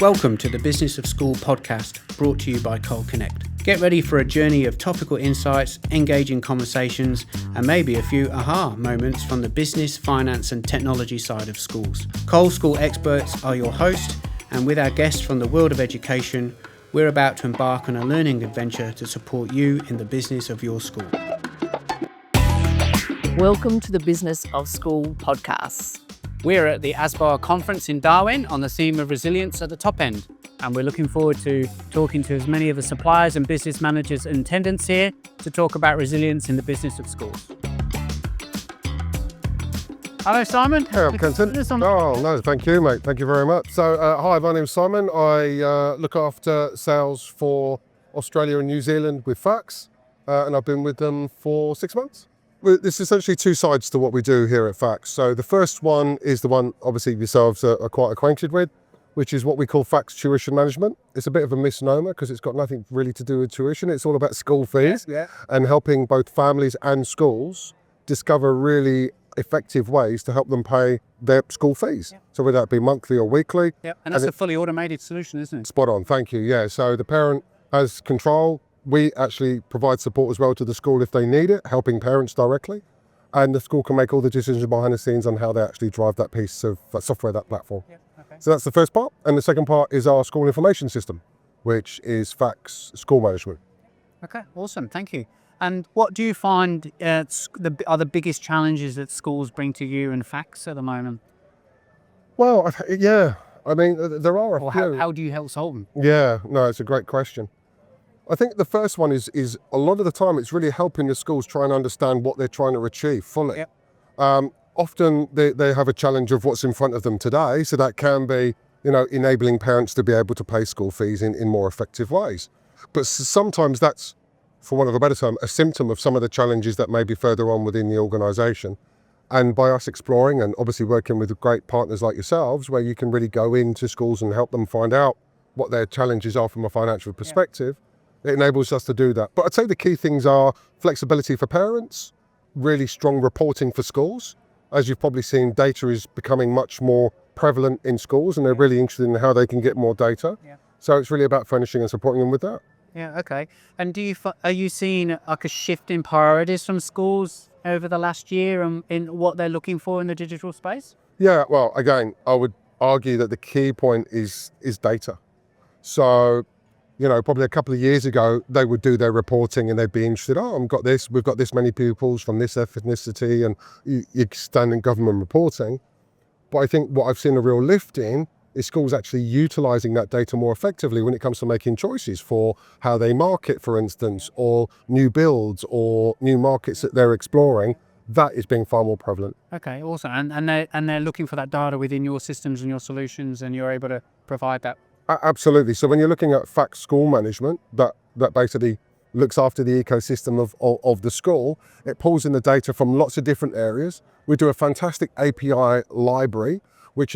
Welcome to the Business of School podcast, brought to you by Cole Connect. Get ready for a journey of topical insights, engaging conversations, and maybe a few aha moments from the business, finance, and technology side of schools. Cole School experts are your host, and with our guests from the world of education, we're about to embark on a learning adventure to support you in the business of your school. Welcome to the Business of School podcast. We're at the ASBA conference in Darwin on the theme of resilience at the top end. And we're looking forward to talking to as many of the suppliers and business managers and attendants here to talk about resilience in the business of schools. Hello, Simon. Hey, I'm Kenton. Oh, no, thank you, mate. Thank you very much. So, hi, my name's Simon. I look after sales for Australia and New Zealand with Fax, and I've been with them for 6 months. There's essentially two sides to what we do here at Fax. So the first one is the one, obviously, yourselves are quite acquainted with, which is what we call Fax tuition management. It's a bit of a misnomer because it's got nothing really to do with tuition. It's all about school fees and helping both families and schools discover really effective ways to help them pay their school fees. So whether that be monthly or weekly. And that's a fully automated solution, isn't it? Spot on, thank you. Yeah, so the parent has control. We actually provide support as well to the school if they need it, helping parents directly. And the school can make all the decisions behind the scenes on how they actually drive that piece of software, that platform. So that's the first part. And the second part is our school information system, which is Fax School Management. Okay, awesome, thank you. And what do you find are the biggest challenges that schools bring to you and Fax at the moment? Well, I mean, there are a few. How do you help solve them? Yeah, no, it's a great question. I think the first one is a lot of the time it's really helping the schools try and understand what they're trying to achieve fully. Often they have a challenge of what's in front of them today, so that can be, enabling parents to be able to pay school fees in more effective ways. But sometimes that's, for want of a better term, a symptom of some of the challenges that may be further on within the organisation. And by us exploring and obviously working with great partners like yourselves, where you can really go into schools and help them find out what their challenges are from a financial perspective, it enables us to do that. But I'd say the key things are flexibility for parents, really strong reporting for schools. As you've probably seen, data is becoming much more prevalent in schools and they're really interested in how they can get more data. So it's really about furnishing and supporting them with that. Yeah, okay. And are you seeing like a shift in priorities from schools over the last year and in what they're looking for in the digital space? Yeah, well, again, I would argue that the key point is data. So, probably a couple of years ago, they would do their reporting and they'd be interested, we've got this many pupils from this ethnicity and your standard government reporting. But I think what I've seen a real lift in is schools actually utilising that data more effectively when it comes to making choices for how they market, for instance, or new builds or new markets that they're exploring. That is being far more prevalent. Okay, awesome. And they're looking for that data within your systems and your solutions, and you're able to provide that. Absolutely. So when you're looking at Fax School Management, that basically looks after the ecosystem of the school, it pulls in the data from lots of different areas. We do a fantastic API library, which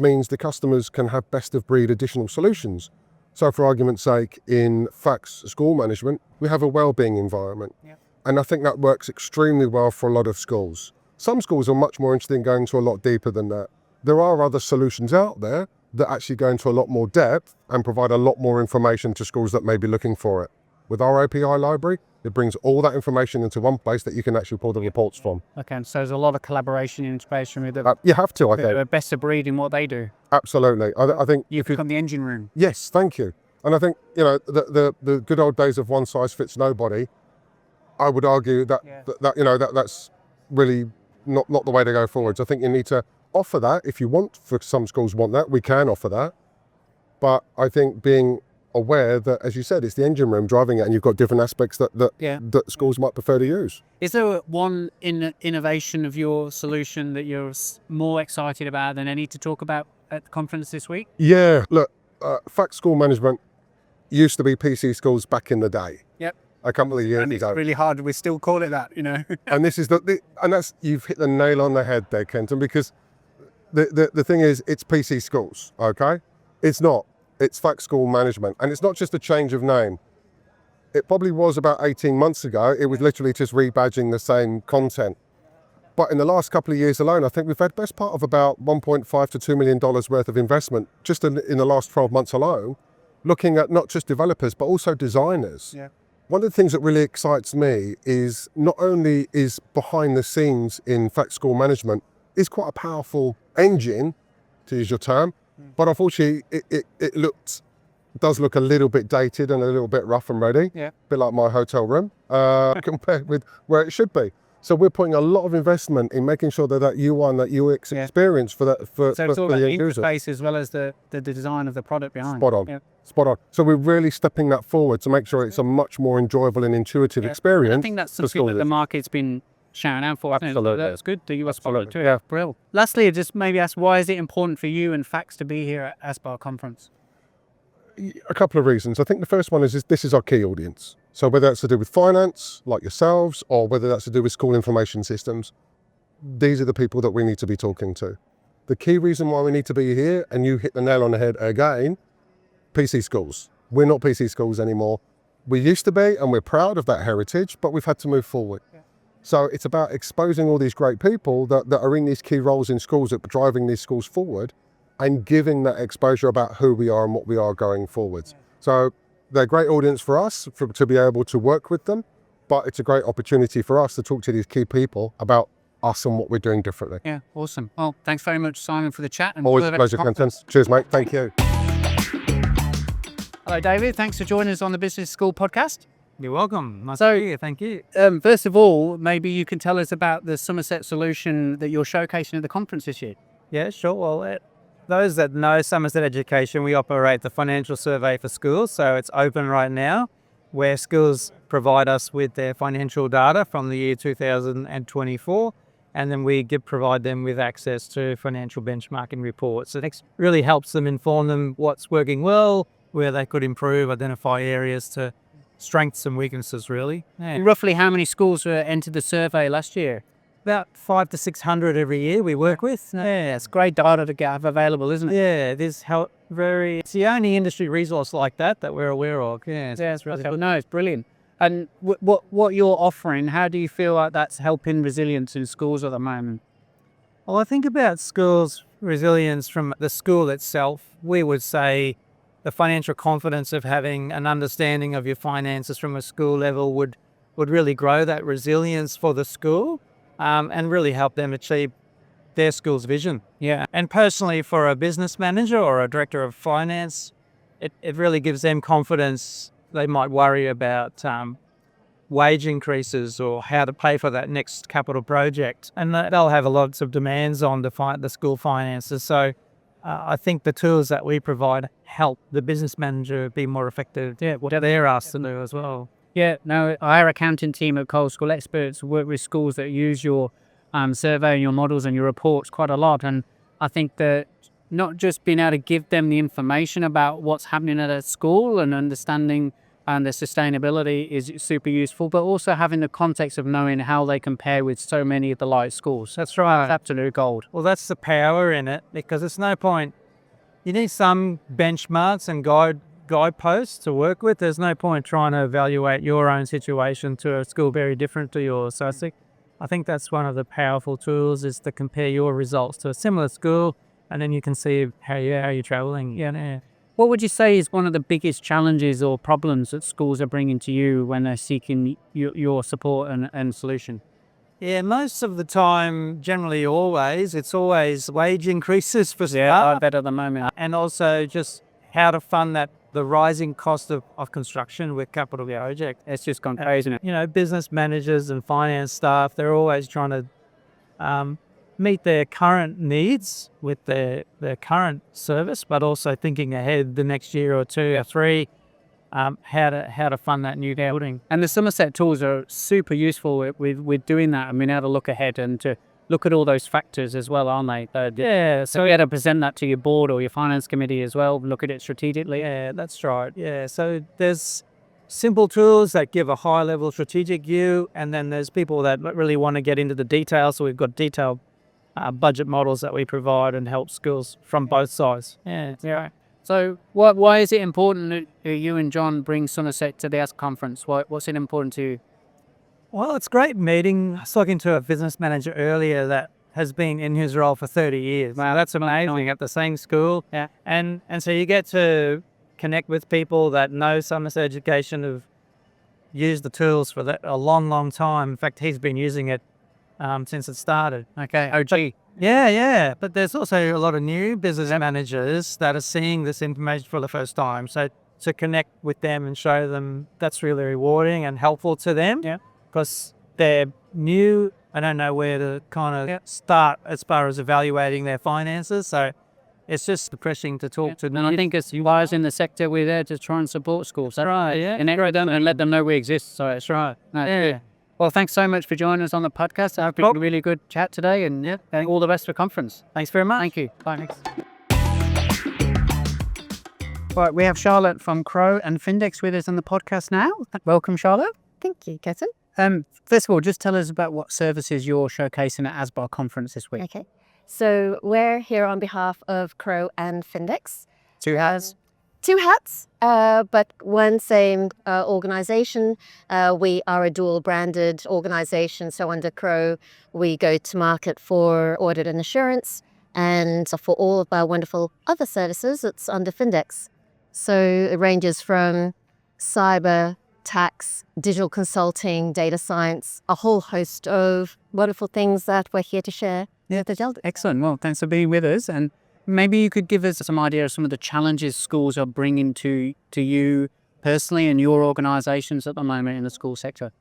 means the customers can have best of breed additional solutions. So for argument's sake, in Fax School Management, we have a wellbeing environment. And I think that works extremely well for a lot of schools. Some schools are much more interested in going to a lot deeper than that. There are other solutions out there that actually go into a lot more depth and provide a lot more information to schools that may be looking for it. With our API library, it brings all that information into one place that you can actually pull the reports from. Okay, so there's a lot of collaboration and integration with them. You have to, I think. They're best of breed in what they do. Absolutely. I think You've become the engine room. Yes, thank you. And I think, the good old days of one size fits nobody, I would argue that's really not the way to go forwards. I think you need to offer that if you want. For some schools want that, we can offer that. But I think being aware that, as you said, it's the engine room driving it, and you've got different aspects that schools might prefer to use. Is there one innovation of your solution that you're more excited about than any to talk about at the conference this week? Yeah, look, Fax School Management used to be PC schools back in the day. A couple of years and it's ago. Really hard. We still call it that, And this is you've hit the nail on the head there, Kenton, because the thing is, it's PC schools, okay? It's not. It's Fax School Management, and it's not just a change of name. It probably was about 18 months ago. It was literally just rebadging the same content. But in the last couple of years alone, I think we've had best part of about $1.5 to $2 million worth of investment just in the last 12 months alone, looking at not just developers, but also designers. Yeah. One of the things that really excites me is not only is behind the scenes in fact school management is quite a powerful engine, to use your term, but unfortunately it does look a little bit dated and a little bit rough and ready, Yeah. a bit like my hotel room compared with where it should be. So we're putting a lot of investment in making sure that UI and that UX experience for So it's all the about end user. interface as well as the design of the product behind. Spot on. Yeah. Spot on. So we're really stepping that forward to make sure it's a much more enjoyable and intuitive experience. I think that's for something that the schools. market's been shouting out for. Absolutely. That's good. The US Absolutely. too. Yeah, brilliant. Lastly, just maybe ask, why is it important for you and Facts to be here at ASBA conference? A couple of reasons. I think the first one is this is our key audience. So whether that's to do with finance, like yourselves, or whether that's to do with school information systems, these are the people that we need to be talking to. The key reason why we need to be here, and you hit the nail on the head again, PC schools. We're not PC schools anymore. We used to be, and we're proud of that heritage, but we've had to move forward. Yeah. So it's about exposing all these great people that are in these key roles in schools that are driving these schools forward, and giving that exposure about who we are and what we are going forwards. So they're a great audience for us to be able to work with them, but it's a great opportunity for us to talk to these key people about us and what we're doing differently. Yeah, awesome. Well, thanks very much, Simon, for the chat. And Always a pleasure, Kenton. Cheers, mate. Thank you. Hello, David. Thanks for joining us on the Business School podcast. You're welcome. Nice So- to be here. Thank you. First of all, maybe you can tell us about the Somerset solution that you're showcasing at the conference this year. Yeah, sure. Well, those that know Somerset Education, we operate the financial survey for schools. So it's open right now, where schools provide us with their financial data from the year 2024. And then we provide them with access to financial benchmarking reports. So it really helps them inform them what's working well, where they could improve, identify areas to strengths and weaknesses, really. Yeah. Roughly how many schools entered the survey last year? About 500 to 600 every year we work with. Yeah, it's great data to have available, isn't it? Yeah, it's the only industry resource like that we're aware of. Yeah, It's really cool. No, it's brilliant. And what you're offering, how do you feel like that's helping resilience in schools at the moment? Well, I think about schools' resilience from the school itself. We would say the financial confidence of having an understanding of your finances from a school level would really grow that resilience for the school. And really help them achieve their school's vision. Yeah. And personally, for a business manager or a director of finance, it really gives them confidence. They might worry about wage increases or how to pay for that next capital project. And they'll have lots of demands on the school finances. So I think the tools that we provide help the business manager be more effective. Yeah, what they're asked to do as well. Yeah, no, our accounting team at Cole School Experts work with schools that use your survey and your models and your reports quite a lot. And I think that not just being able to give them the information about what's happening at a school and understanding the sustainability is super useful, but also having the context of knowing how they compare with so many of the large schools. That's right. It's absolute gold. Well, that's the power in it, because it's no point. You need some benchmarks and guideposts to work with. There's no point trying to evaluate your own situation to a school very different to yours. So I think that's one of the powerful tools, is to compare your results to a similar school, and then you can see how you're traveling. Yeah. What would you say is one of the biggest challenges or problems that schools are bringing to you when they're seeking your support and solution? Yeah, most of the time, generally it's always wage increases for staff. Yeah, I bet at the moment. And also just how to fund the rising cost of construction with capital project. It's just gone crazy, isn't it? Business managers and finance staff, they're always trying to meet their current needs with their current service, but also thinking ahead the next year or two or three, how to fund that new building. And the Somerset tools are super useful with doing that. I mean, how to look ahead and to look at all those factors as well, aren't they? Yeah. So you had to present that to your board or your finance committee as well, look at it strategically. Yeah, that's right. Yeah, so there's simple tools that give a high level strategic view, and then there's people that really want to get into the details. So we've got detailed budget models that we provide and help schools from both sides. Yeah. So why is it important that you and John bring Somerset to the ASBA conference? What's it important to you? Well, it's great meeting. I was talking to a business manager earlier that has been in his role for 30 years. Wow, that's amazing. At the same school. Yeah. And so you get to connect with people that know Summers Education, have used the tools for a long, long time. In fact, he's been using it since it started. Okay, OG. Yeah. But there's also a lot of new business managers that are seeing this information for the first time. So to connect with them and show them, that's really rewarding and helpful to them. Yeah. Because they're new. I don't know where to kind of start as far as evaluating their finances. So it's just refreshing to talk to them. And I think as wise in the sector, we're there to try and support schools. That's right, yeah. And them and let them know we exist. So that's right. That's good. Well, thanks so much for joining us on the podcast. I've been a really good chat today, and all the best for conference. Thanks very much. Thank you. Bye. Thanks. Right, we have Charlotte from Crow and Findex with us on the podcast now. Welcome, Charlotte. Thank you, Kenton. First of all, just tell us about what services you're showcasing at ASBA conference this week. Okay. So we're here on behalf of Crow and Findex. Two hats, but one same organization. We are a dual branded organization. So under Crow, we go to market for audit and assurance. And for all of our wonderful other services, it's under Findex. So it ranges from cyber, tax, digital consulting, data science, a whole host of wonderful things that we're here to share. Yeah, excellent. Well, thanks for being with us. And maybe you could give us some idea of some of the challenges schools are bringing to you personally and your organisations at the moment in the school sector.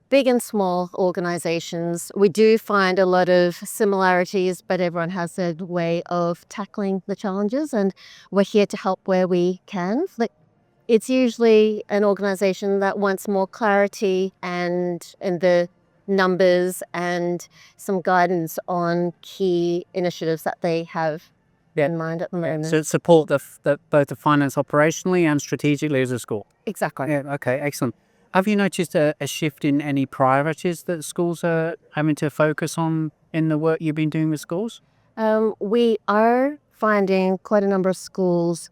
Big and small organisations, we do find a lot of similarities, but everyone has their way of tackling the challenges, and we're here to help where we can. It's usually an organisation that wants more clarity and in the numbers and some guidance on key initiatives that they have in mind at the moment. So support both the finance operationally and strategically as a school. Exactly. Yeah. Okay. Excellent. Have you noticed a shift in any priorities that schools are having to focus on in the work you've been doing with schools? We are finding quite a number of schools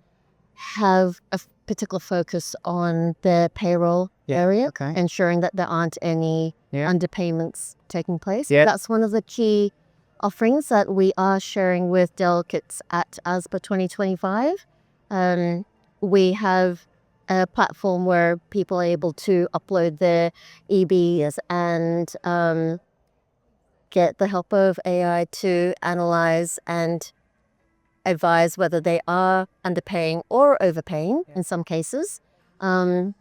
have a particular focus on their payroll area, ensuring that there aren't any underpayments taking place. Yeah. That's one of the key offerings that we are sharing with delegates at ASBA 2025. We have a platform where people are able to upload their EBs and get the help of AI to analyze and advise whether they are underpaying or overpaying in some cases from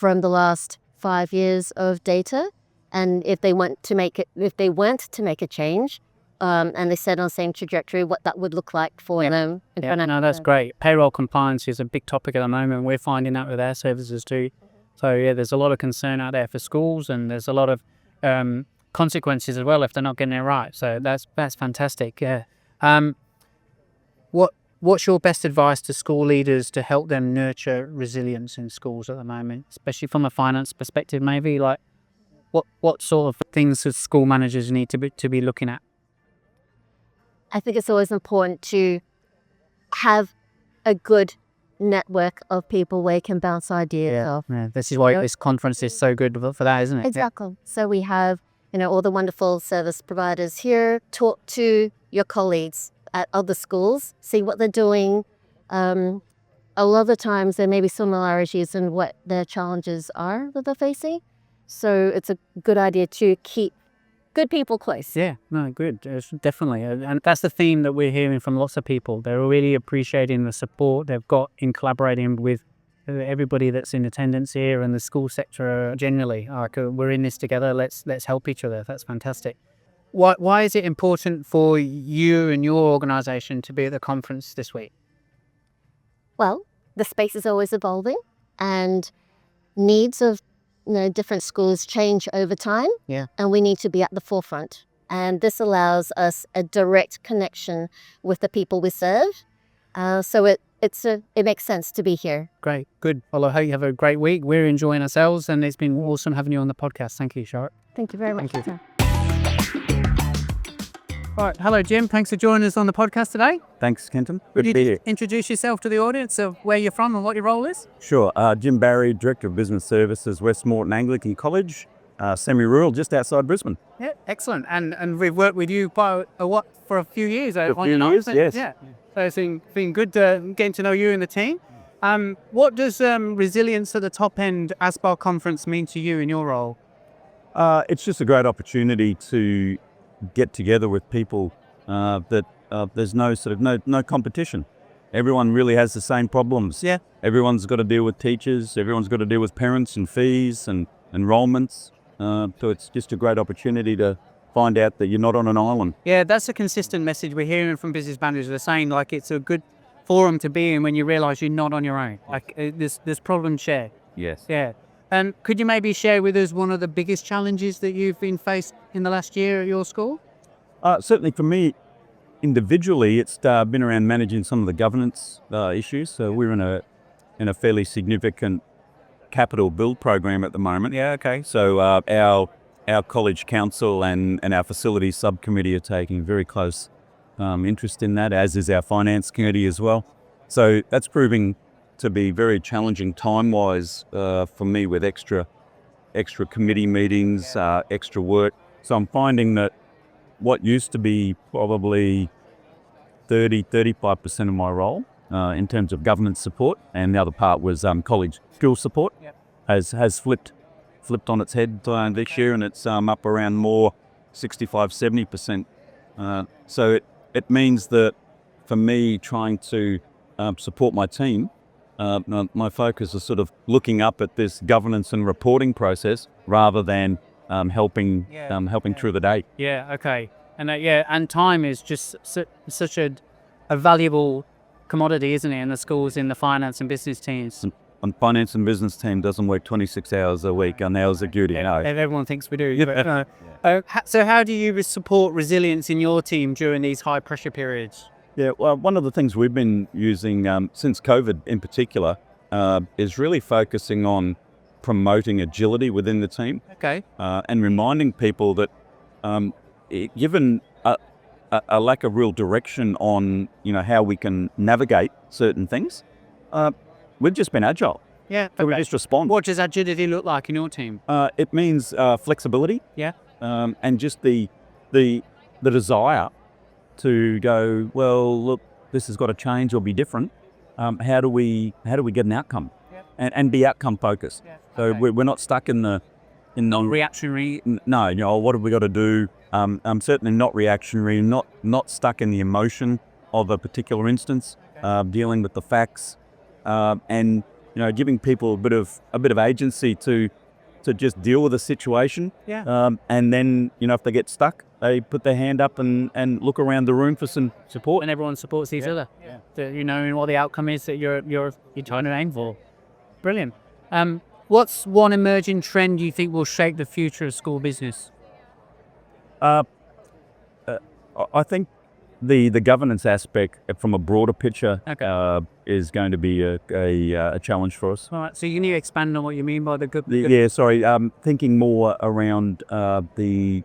the last 5 years of data. And if they weren't to make a change, and they set on the same trajectory, what that would look like for them. No, that's great. Payroll compliance is a big topic at the moment. We're finding that with our services too. So there's a lot of concern out there for schools, and there's a lot of consequences as well if they're not getting it right. So that's fantastic. Yeah. What's your best advice to school leaders to help them nurture resilience in schools at the moment, especially from a finance perspective? Maybe like what sort of things do school managers need to be looking at? I think it's always important to have a good network of people where you can bounce ideas off. Yeah, this is why this conference is so good for that, isn't it? Exactly. Yeah. So we have, all the wonderful service providers here. Talk to your colleagues at other schools, see what they're doing. A lot of the times there may be similarities in what their challenges are that they're facing. So it's a good idea to keep good people close. Yeah, no, good. Definitely. And that's the theme that we're hearing from lots of people. They're really appreciating the support they've got in collaborating with everybody that's in attendance here and the school sector generally. Like, we're in this together. Let's help each other. That's fantastic. Why is it important for you and your organisation to be at the conference this week? Well, the space is always evolving, and needs of different schools change over time. Yeah. And we need to be at the forefront. And this allows us a direct connection with the people we serve. So it makes sense to be here. Great. Good. Well, I hope you have a great week. We're enjoying ourselves, and it's been awesome having you on the podcast. Thank you, Charlotte. Thank you very much. Thank you. Right. Hello, Jim. Thanks for joining us on the podcast today. Thanks, Kenton. Good to be here. Introduce yourself to the audience of where you're from and what your role is. Sure. Jim Barry, Director of Business Services, West Moreton Anglican College. semi-rural, just outside Brisbane. Yeah, excellent. And we've worked with you for a few years. A few years, yes. Yeah. So it's been good getting to know you and the team. What does resilience at the top end ASBA conference mean to you in your role? It's just a great opportunity to get together with people that there's no competition. Everyone really has the same problems. Yeah. Everyone's got to deal with teachers. Everyone's got to deal with parents and fees and enrolments. So it's just a great opportunity to find out that you're not on an island. Yeah, that's a consistent message we're hearing from business managers. They're saying like it's a good forum to be in when you realise you're not on your own. Like there's problems shared. Yes. Yeah. And could you maybe share with us one of the biggest challenges that you've been faced in the last year at your school? Certainly for me, individually, it's been around managing some of the governance issues. So we're in a fairly significant capital build program at the moment. Yeah, okay. So our college council and our facilities subcommittee are taking very close interest in that, as is our finance committee as well. So that's proving to be very challenging time-wise for me, with extra committee meetings, extra work. So I'm finding that what used to be probably 35% of my role in terms of governance support, and the other part was college school support, has flipped on its head this year, and it's up around more 65-70%. So it means that for me, trying to support my team, my focus is sort of looking up at this governance and reporting process rather than helping through the day. Yeah, okay. And time is just such a valuable commodity, isn't it, in the schools, in the finance and business teams? And finance and business team doesn't work 26 hours a week on hours of duty. No. Everyone thinks we do. But, so how do you support resilience in your team during these high pressure periods? Yeah, well, one of the things we've been using since COVID in particular is really focusing on promoting agility within the team. Okay. And reminding people that given a lack of real direction on how we can navigate certain things, we've just been agile. Yeah. So we just respond. What does agility look like in your team? It means flexibility. Yeah. And just the desire to go, well, look, this has got to change or be different. How do we get an outcome, and be outcome focused? Yeah. So Okay. we're not stuck in the reactionary. No, what have we got to do? I'm certainly not reactionary, not stuck in the emotion of a particular instance. Dealing with the facts, and giving people a bit of agency to just deal with a situation. Yeah. And then if they get stuck, they put their hand up and look around the room for some support. And everyone supports each other. Yeah. And what the outcome is that you're trying to aim for. Brilliant. What's one emerging trend you think will shape the future of school business? I think the governance aspect from a broader picture is going to be a challenge for us. All right. So you need to expand on what you mean by the good. Yeah, sorry. Thinking more around the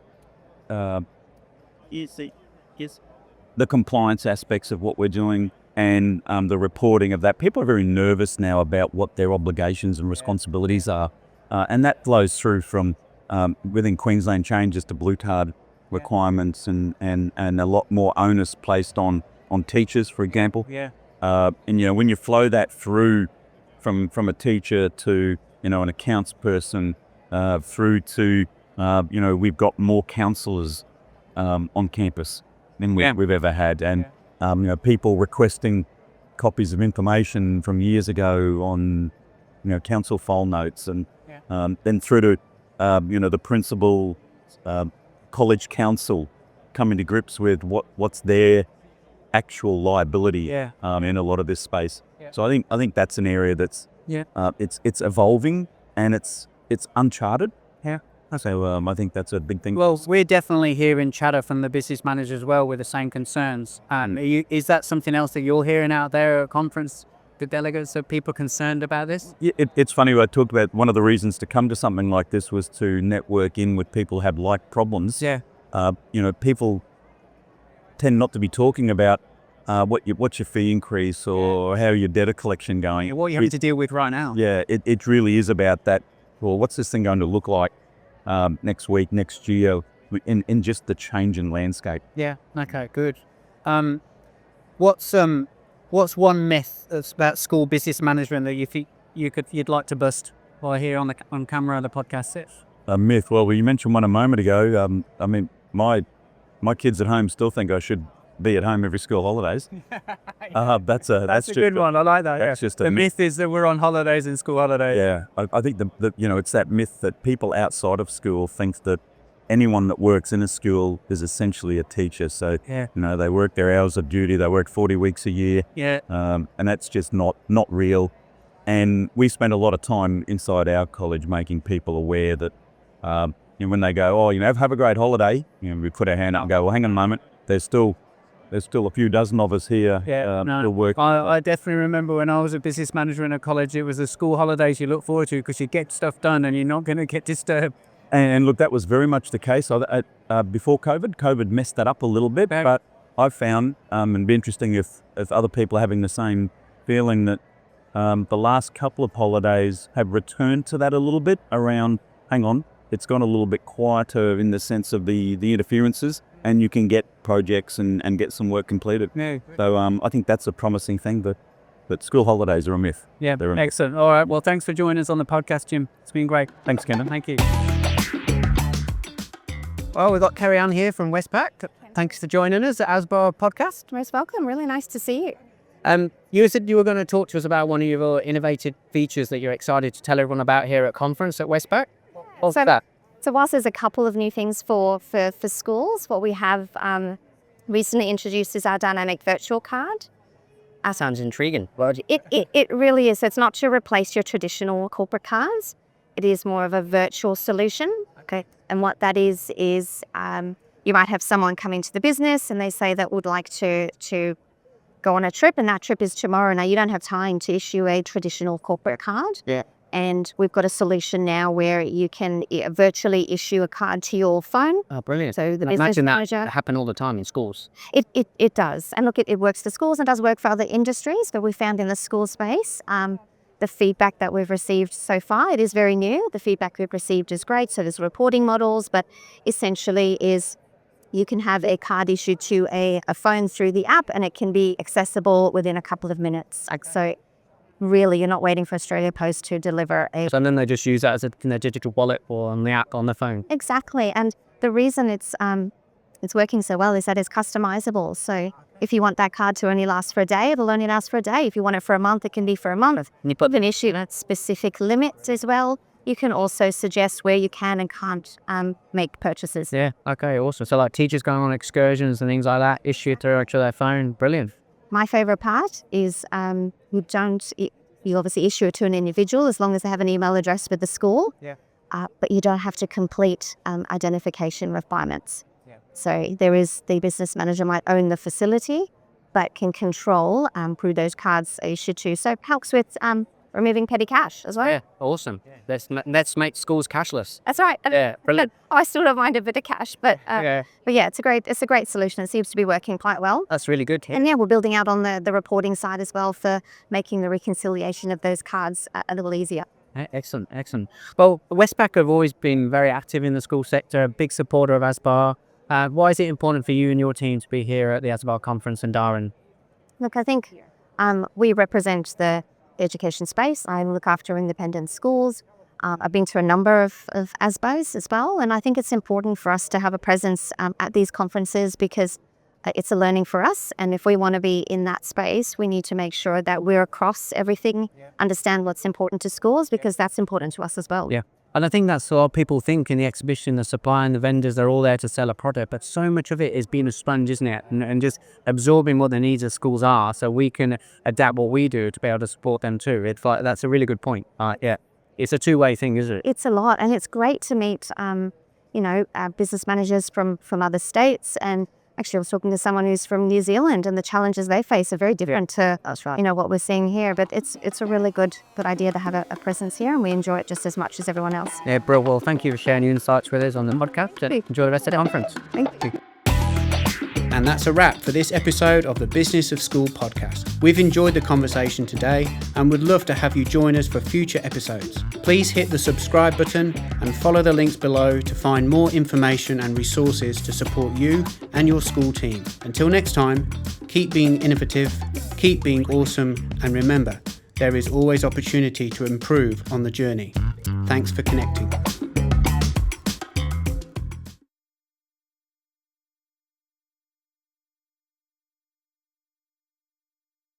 compliance aspects of what we're doing, and the reporting of that. People are very nervous now about what their obligations and responsibilities are, and that flows through from within Queensland changes to blue card requirements and a lot more onus placed on teachers, for example. Yeah. And when you flow that through from a teacher to an accounts person, through to we've got more counsellors on campus than we've ever had, and people requesting copies of information from years ago on council file notes, and then through to the principal, college council coming to grips with what's their actual liability in a lot of this space. So I think that's an area that's it's evolving, and it's uncharted. So I think that's a big thing. Well, we're definitely hearing chatter from the business managers as well with the same concerns. Is that something else that you're hearing out there at conference, the delegates, are people concerned about this? Yeah, it's funny, I talked about one of the reasons to come to something like this was to network in with people who have like problems. Yeah. People tend not to be talking about what's your fee increase or how your debtor collection going. What you have to deal with right now. Yeah, it really is about that. Well, what's this thing going to look like next week, next year, in just the change in landscape. Yeah. Okay. Good. What's one myth about school business management that you think you'd like to bust while here on camera on the podcast? A myth. Well, you mentioned one a moment ago. I mean, my kids at home still think I should be at home every school holidays. That's a good one. I like that. That's just the myth is that we're on holidays in school holidays. Yeah, I think it's that myth that people outside of school think that anyone that works in a school is essentially a teacher. So they work their hours of duty. They work 40 weeks a year. Yeah. And that's just not real. And we spend a lot of time inside our college making people aware that when they go, have a great holiday, we put our hand up and go, well, hang on a moment. There's still a few dozen of us here still working. I definitely remember when I was a business manager in a college, it was the school holidays you look forward to because you get stuff done and you're not going to get disturbed. And look, that was very much the case before COVID. COVID messed that up a little bit, but I've found, and it'd be interesting if other people are having the same feeling, that the last couple of holidays have returned to that a little bit around, hang on, it's gone a little bit quieter in the sense of the interferences, and you can get projects and get some work completed. Yeah. So I think that's a promising thing, but school holidays are a myth. Yeah, excellent. All right, well, thanks for joining us on the podcast, Jim. It's been great. Thanks, Kenton. Thank you. Well, we've got Kerry Ann here from Westpac. Thanks for joining us at ASBA podcast. Most welcome. Really nice to see you. You said you were going to talk to us about one of your innovative features that you're excited to tell everyone about here at conference at Westpac. What's that? So whilst there's a couple of new things for schools, what we have recently introduced is our dynamic virtual card. That sounds intriguing. It really is. So it's not to replace your traditional corporate cards. It is more of a virtual solution. Okay. And what that is you might have someone come into the business and they say that would like to go on a trip, and that trip is tomorrow. Now you don't have time to issue a traditional corporate card. Yeah. And we've got a solution now where you can virtually issue a card to your phone. Oh, brilliant. So the I business imagine manager, that happen all the time in schools. It does. And look, it works for schools and does work for other industries, but we found in the school space, the feedback that we've received so far, it is very new. The feedback we've received is great. So there's reporting models, but essentially is you can have a card issued to a phone through the app, and it can be accessible within a couple of minutes. So really, you're not waiting for Australia Post to deliver a... So then they just use that as in their digital wallet or on the app on the phone. Exactly. And the reason it's working so well is that it's customizable. So if you want that card to only last for a day, it'll only last for a day. If you want it for a month, it can be for a month. And you put an issue at specific limits as well. You can also suggest where you can and can't make purchases. Yeah, okay, awesome. So like teachers going on excursions and things like that, issue it through to their phone. Brilliant. My favourite part is you obviously issue it to an individual as long as they have an email address with the school. Yeah. But you don't have to complete identification requirements. Yeah. So the business manager might own the facility, but can control who those cards are issued to. So it helps with removing petty cash as well. Yeah, awesome. Yeah. Let's make schools cashless. That's right. Yeah, brilliant. I still don't mind a bit of cash, but yeah, it's a great solution. It seems to be working quite well. That's really good. And yeah, we're building out on the reporting side as well for making the reconciliation of those cards a little easier. Excellent. Well, Westpac have always been very active in the school sector, a big supporter of ASBA. Why is it important for you and your team to be here at the ASBA conference in Darwin? Look, I think we represent the education space. I look after independent schools. I've been to a number of ASBAs as well, and I think it's important for us to have a presence at these conferences because it's a learning for us, and if we want to be in that space, we need to make sure that we're across everything, understand what's important to schools, because that's important to us as well. Yeah. And I think that's what people think in the exhibition, the supply and the vendors, they're all there to sell a product, but so much of it is being a sponge, isn't it? And just absorbing what the needs of schools are so we can adapt what we do to be able to support them too. It's like, that's a really good point. Yeah. It's a two-way thing, isn't it? It's a lot, and it's great to meet, business managers from other states. And actually, I was talking to someone who's from New Zealand, and the challenges they face are very different to what we're seeing here. But it's a really good idea to have a presence here, and we enjoy it just as much as everyone else. Yeah, bro. Well, thank you for sharing your insights with us on the podcast. Enjoy the rest of the conference. Thank you. And that's a wrap for this episode of the Business of School podcast. We've enjoyed the conversation today and would love to have you join us for future episodes. Please hit the subscribe button and follow the links below to find more information and resources to support you and your school team. Until next time, keep being innovative, keep being awesome, and remember, there is always opportunity to improve on the journey. Thanks for connecting.